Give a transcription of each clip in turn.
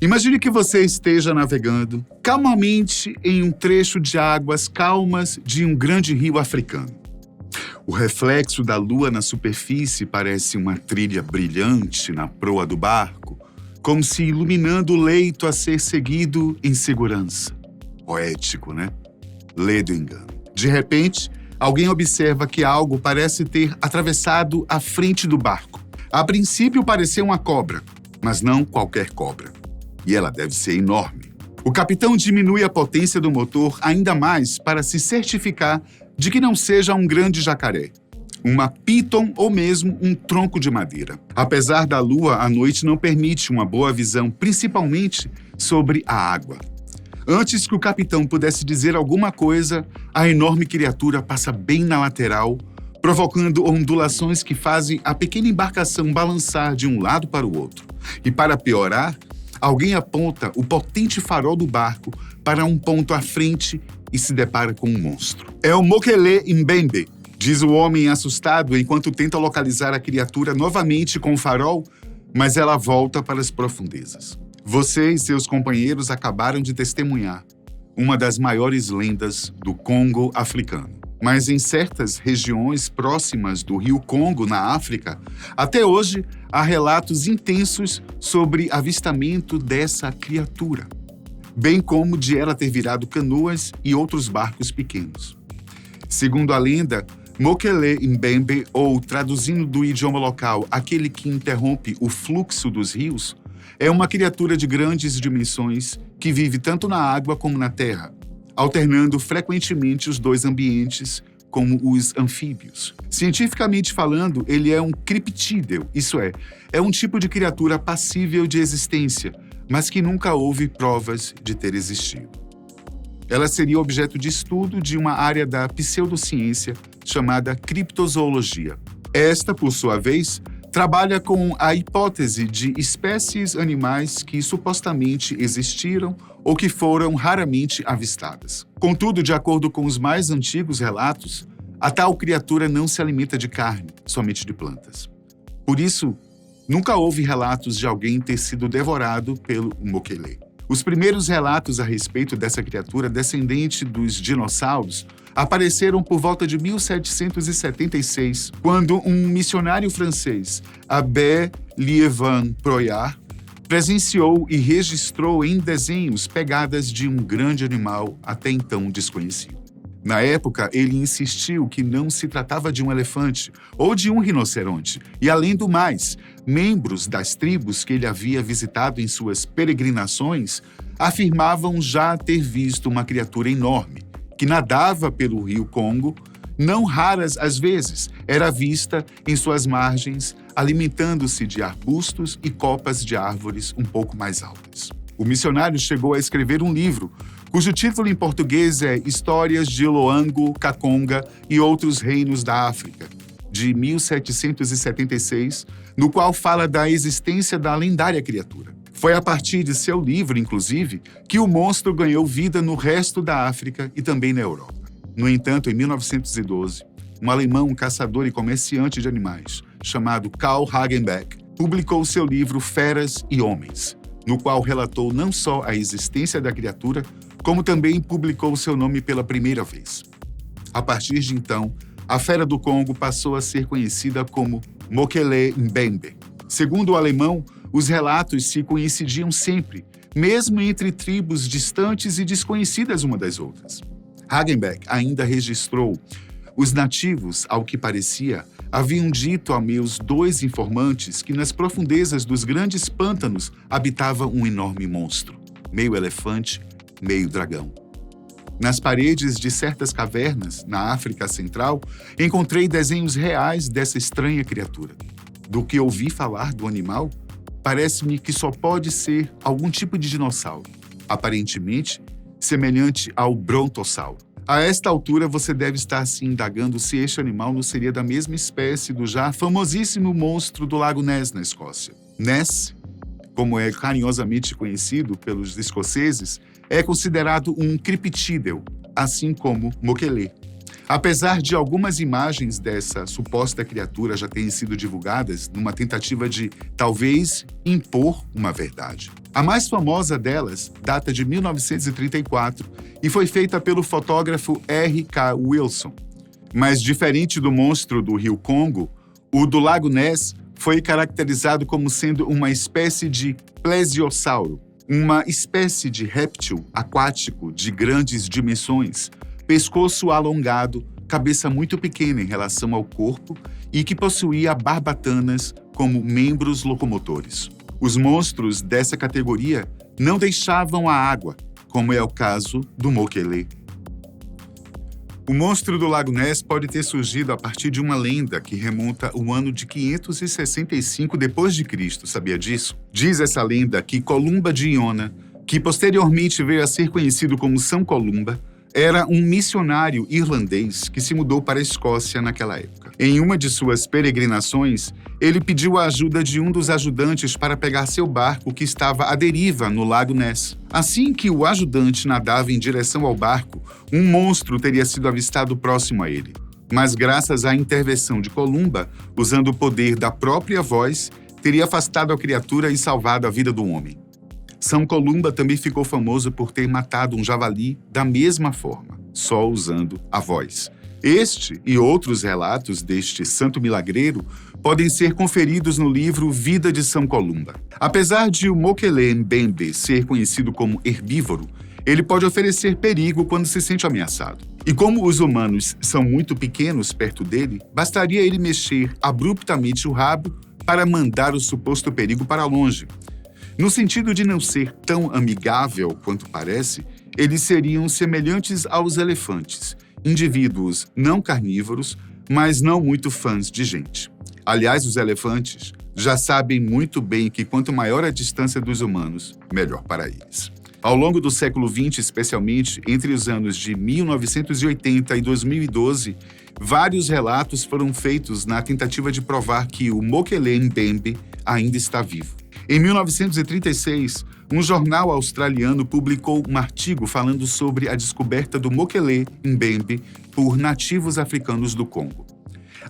Imagine que você esteja navegando calmamente em um trecho de águas calmas de um grande rio africano. O reflexo da lua na superfície parece uma trilha brilhante na proa do barco, como se iluminando o leito a ser seguido em segurança. Poético, né? Lê do engano. De repente, alguém observa que algo parece ter atravessado a frente do barco. A princípio pareceu uma cobra, mas não qualquer cobra. E ela deve ser enorme. O capitão diminui a potência do motor ainda mais para se certificar de que não seja um grande jacaré, uma piton ou mesmo um tronco de madeira. Apesar da lua, a noite não permite uma boa visão, principalmente sobre a água. Antes que o capitão pudesse dizer alguma coisa, a enorme criatura passa bem na lateral, provocando ondulações que fazem a pequena embarcação balançar de um lado para o outro. E para piorar, alguém aponta o potente farol do barco para um ponto à frente e se depara com um monstro. É o Mokele Mbembe, diz o homem assustado enquanto tenta localizar a criatura novamente com o farol, mas ela volta para as profundezas. Você e seus companheiros acabaram de testemunhar uma das maiores lendas do Congo africano. Mas em certas regiões próximas do rio Congo, na África, até hoje há relatos intensos sobre avistamento dessa criatura, bem como de ela ter virado canoas e outros barcos pequenos. Segundo a lenda, Mokele Mbembe, ou traduzindo do idioma local, aquele que interrompe o fluxo dos rios, é uma criatura de grandes dimensões que vive tanto na água como na terra, alternando frequentemente os dois ambientes, como os anfíbios. Cientificamente falando, ele é um criptídeo, isso é um tipo de criatura passível de existência, mas que nunca houve provas de ter existido. Ela seria objeto de estudo de uma área da pseudociência chamada criptozoologia. Esta, por sua vez, trabalha com a hipótese de espécies animais que supostamente existiram ou que foram raramente avistadas. Contudo, de acordo com os mais antigos relatos, a tal criatura não se alimenta de carne, somente de plantas. Por isso, nunca houve relatos de alguém ter sido devorado pelo Mokele. Os primeiros relatos a respeito dessa criatura descendente dos dinossauros apareceram por volta de 1776, quando um missionário francês, Abbé Lieven Proyard, presenciou e registrou em desenhos pegadas de um grande animal até então desconhecido. Na época, ele insistiu que não se tratava de um elefante ou de um rinoceronte, e além do mais, membros das tribos que ele havia visitado em suas peregrinações afirmavam já ter visto uma criatura enorme, que nadava pelo rio Congo, não raras às vezes, era vista em suas margens, alimentando-se de arbustos e copas de árvores um pouco mais altas. O missionário chegou a escrever um livro, cujo título em português é Histórias de Loango, Kakonga e Outros Reinos da África, de 1776, no qual fala da existência da lendária criatura. Foi a partir de seu livro, inclusive, que o monstro ganhou vida no resto da África e também na Europa. No entanto, em 1912, um alemão caçador e comerciante de animais, chamado Karl Hagenbeck, publicou seu livro Feras e Homens, no qual relatou não só a existência da criatura, como também publicou seu nome pela primeira vez. A partir de então, a fera do Congo passou a ser conhecida como Mokele Mbembe. Segundo o alemão, os relatos se coincidiam sempre, mesmo entre tribos distantes e desconhecidas uma das outras. Hagenbeck ainda registrou: os nativos, ao que parecia, haviam dito a meus 2 informantes que nas profundezas dos grandes pântanos habitava um enorme monstro, meio elefante, meio dragão. Nas paredes de certas cavernas, na África Central, encontrei desenhos reais dessa estranha criatura. Do que ouvi falar do animal, parece-me que só pode ser algum tipo de dinossauro, aparentemente semelhante ao brontossauro. A esta altura, você deve estar se indagando se este animal não seria da mesma espécie do já famosíssimo monstro do Lago Ness, na Escócia. Ness, como é carinhosamente conhecido pelos escoceses, é considerado um criptídeo, assim como Mokele. Apesar de algumas imagens dessa suposta criatura já terem sido divulgadas numa tentativa de, talvez, impor uma verdade. A mais famosa delas data de 1934 e foi feita pelo fotógrafo R.K. Wilson. Mas, diferente do monstro do Rio Congo, o do Lago Ness foi caracterizado como sendo uma espécie de plesiosauro, uma espécie de réptil aquático de grandes dimensões, pescoço alongado, cabeça muito pequena em relação ao corpo e que possuía barbatanas como membros locomotores. Os monstros dessa categoria não deixavam a água, como é o caso do Mokele. O monstro do Lago Ness pode ter surgido a partir de uma lenda que remonta ao ano de 565 d.C., sabia disso? Diz essa lenda que Columba de Iona, que posteriormente veio a ser conhecido como São Columba, era um missionário irlandês que se mudou para a Escócia naquela época. Em uma de suas peregrinações, ele pediu a ajuda de um dos ajudantes para pegar seu barco que estava à deriva no Lago Ness. Assim que o ajudante nadava em direção ao barco, um monstro teria sido avistado próximo a ele. Mas graças à intervenção de Columba, usando o poder da própria voz, teria afastado a criatura e salvado a vida do homem. São Columba também ficou famoso por ter matado um javali da mesma forma, só usando a voz. Este e outros relatos deste santo milagreiro podem ser conferidos no livro Vida de São Columba. Apesar de o Mokele Mbembe ser conhecido como herbívoro, ele pode oferecer perigo quando se sente ameaçado. E como os humanos são muito pequenos perto dele, bastaria ele mexer abruptamente o rabo para mandar o suposto perigo para longe. No sentido de não ser tão amigável quanto parece, eles seriam semelhantes aos elefantes, indivíduos não carnívoros, mas não muito fãs de gente. Aliás, os elefantes já sabem muito bem que quanto maior a distância dos humanos, melhor para eles. Ao longo do século XX, especialmente entre os anos de 1980 e 2012, vários relatos foram feitos na tentativa de provar que o Mokele Mbembe ainda está vivo. Em 1936, um jornal australiano publicou um artigo falando sobre a descoberta do Mokele Mbembe por nativos africanos do Congo.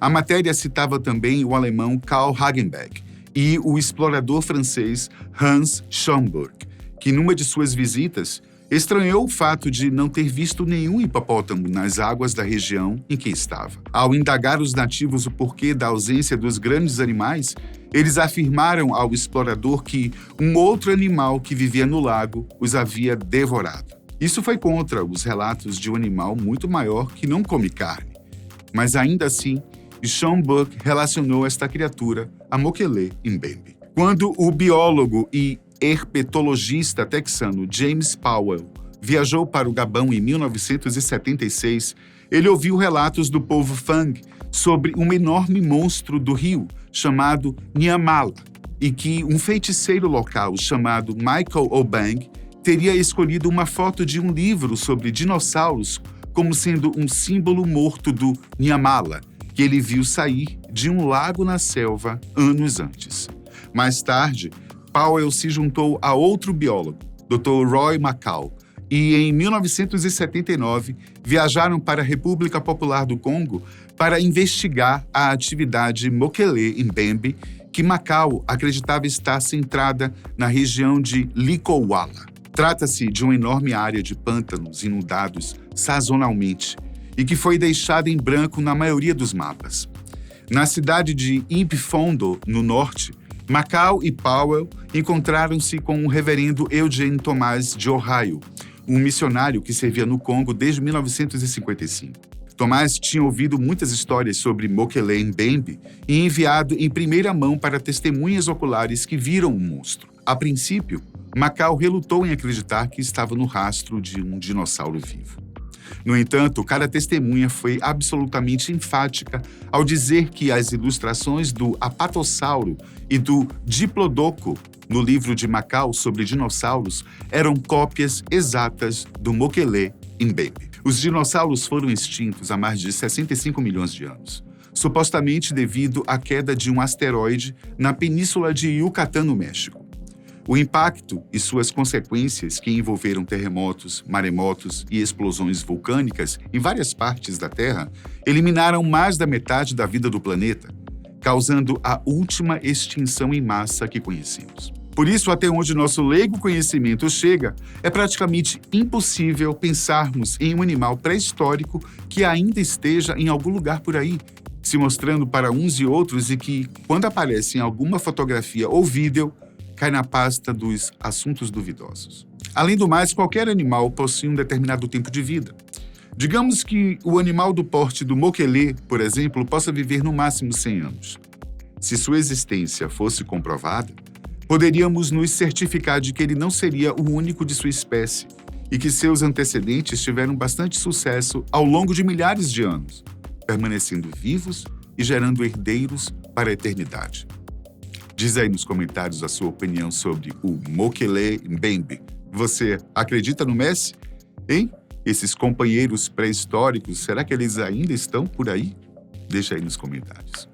A matéria citava também o alemão Karl Hagenbeck e o explorador francês Hans Schomburg, que numa de suas visitas estranhou o fato de não ter visto nenhum hipopótamo nas águas da região em que estava. Ao indagar os nativos o porquê da ausência dos grandes animais, eles afirmaram ao explorador que um outro animal que vivia no lago os havia devorado. Isso foi contra os relatos de um animal muito maior que não come carne. Mas ainda assim, Schomburg relacionou esta criatura a Mokele Mbembe. Quando o biólogo e herpetologista texano James Powell viajou para o Gabão em 1976, ele ouviu relatos do povo Fang sobre um enorme monstro do rio chamado Nyamala e que um feiticeiro local chamado Michael Obang teria escolhido uma foto de um livro sobre dinossauros como sendo um símbolo morto do Nyamala, que ele viu sair de um lago na selva anos antes. Mais tarde, Powell se juntou a outro biólogo, Dr. Roy McCall, e em 1979 viajaram para a República Popular do Congo para investigar a atividade Mokele Mbembe, que Macau acreditava estar centrada na região de Likouala. Trata-se de uma enorme área de pântanos inundados sazonalmente e que foi deixada em branco na maioria dos mapas. Na cidade de Impifondo, no norte, Macau e Powell encontraram-se com o reverendo Eugene Tomás de Ohio, um missionário que servia no Congo desde 1955. Tomás tinha ouvido muitas histórias sobre Mokele Mbembe e enviado em primeira mão para testemunhas oculares que viram o monstro. A princípio, Macau relutou em acreditar que estava no rastro de um dinossauro vivo. No entanto, cada testemunha foi absolutamente enfática ao dizer que as ilustrações do apatossauro e do diplodocus no livro de Macau sobre dinossauros eram cópias exatas do Mokele Mbembe. Os dinossauros foram extintos há mais de 65 milhões de anos, supostamente devido à queda de um asteroide na península de Yucatán, no México. O impacto e suas consequências, que envolveram terremotos, maremotos e explosões vulcânicas em várias partes da Terra, eliminaram mais da metade da vida do planeta, causando a última extinção em massa que conhecemos. Por isso, até onde nosso leigo conhecimento chega, é praticamente impossível pensarmos em um animal pré-histórico que ainda esteja em algum lugar por aí, se mostrando para uns e outros e que, quando aparece em alguma fotografia ou vídeo, cai na pasta dos assuntos duvidosos. Além do mais, qualquer animal possui um determinado tempo de vida. Digamos que o animal do porte do moquelê, por exemplo, possa viver no máximo 100 anos. Se sua existência fosse comprovada, poderíamos nos certificar de que ele não seria o único de sua espécie e que seus antecedentes tiveram bastante sucesso ao longo de milhares de anos, permanecendo vivos e gerando herdeiros para a eternidade. Diz aí nos comentários a sua opinião sobre o Mokele Mbembe. Você acredita no Messi? Hein? Esses companheiros pré-históricos, será que eles ainda estão por aí? Deixa aí nos comentários.